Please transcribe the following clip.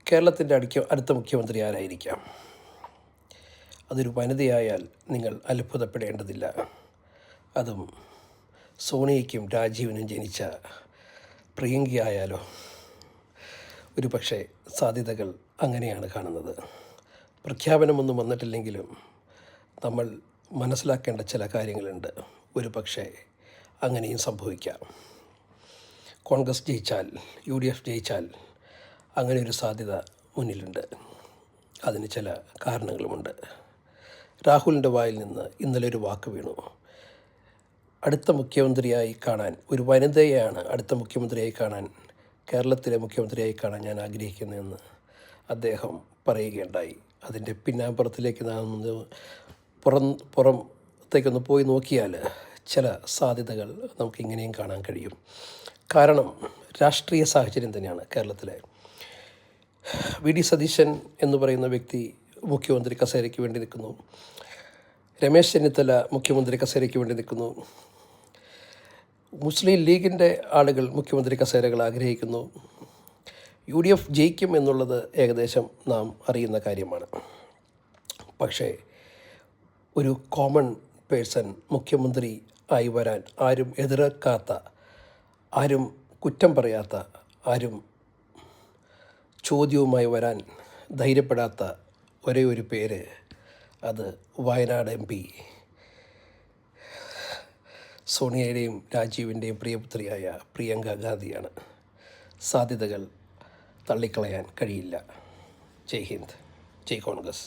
കേരളത്തിൻ്റെ അടുത്ത മുഖ്യമന്ത്രി ആരായിരിക്കാം? അതൊരു വനിതയായാൽ നിങ്ങൾ അത്ഭുതപ്പെടേണ്ടതില്ല. അതും സോണിയയ്ക്കും രാജീവിനും ജനിച്ച പ്രിയങ്കയായാലോ? ഒരു പക്ഷേ സാധ്യതകൾ അങ്ങനെയാണ് കാണുന്നത്. പ്രഖ്യാപനമൊന്നും വന്നിട്ടില്ലെങ്കിലും നമ്മൾ മനസ്സിലാക്കേണ്ട ചില കാര്യങ്ങളുണ്ട്. ഒരു പക്ഷേ അങ്ങനെയും സംഭവിക്കാം. കോൺഗ്രസ് ജയിച്ചാൽ, UDF ജയിച്ചാൽ അങ്ങനെ ഒരു സാധ്യത മുന്നിലുണ്ട്. അതിന് ചില കാരണങ്ങളുമുണ്ട്. രാഹുലിൻ്റെ വായിൽ നിന്ന് ഇന്നലെ ഒരു വാക്ക് വീണു. അടുത്ത മുഖ്യമന്ത്രിയായി കാണാൻ, ഒരു വനിതയെയാണ് അടുത്ത മുഖ്യമന്ത്രിയായി കാണാൻ, കേരളത്തിലെ മുഖ്യമന്ത്രിയായി കാണാൻ ഞാൻ ആഗ്രഹിക്കുന്നതെന്ന് അദ്ദേഹം പറയുകയുണ്ടായി. അതിൻ്റെ പിന്നാമ്പുറത്തിലേക്ക് നാം പുറത്തേക്കൊന്ന് പോയി നോക്കിയാൽ ചില സാധ്യതകൾ നമുക്കിങ്ങനെയും കാണാൻ കഴിയും. കാരണം രാഷ്ട്രീയ സാഹചര്യം തന്നെയാണ് കേരളത്തിലെ. VD സതീശൻ എന്ന് പറയുന്ന വ്യക്തി മുഖ്യമന്ത്രി കസേരയ്ക്ക് വേണ്ടി നിൽക്കുന്നു. രമേശ് ചെന്നിത്തല മുഖ്യമന്ത്രി കസേരയ്ക്ക് വേണ്ടി നിൽക്കുന്നു. മുസ്ലിം ലീഗിൻ്റെ ആളുകൾ മുഖ്യമന്ത്രി കസേരകൾ ആഗ്രഹിക്കുന്നു. UDF ജയിക്കും എന്നുള്ളത് ഏകദേശം നാം അറിയുന്ന കാര്യമാണ്. പക്ഷേ ഒരു കോമൺ പേഴ്സൺ മുഖ്യമന്ത്രി ആയി വരാൻ ആരും എതിർക്കാത്ത, ആരും കുറ്റം പറയാത്ത, ആരും ചോദ്യവുമായി വരാൻ ധൈര്യപ്പെടാത്ത ഒരേ ഒരു പേര്, അത് വയനാട് MP സോണിയയുടെയും രാജീവിൻ്റെയും പ്രിയപുത്രിയായ പ്രിയങ്ക ഗാന്ധിയാണ്. സാധ്യതകൾ തള്ളിക്കളയാൻ കഴിയില്ല. ജയ് ഹിന്ദ്, ജയ് കോൺഗ്രസ്.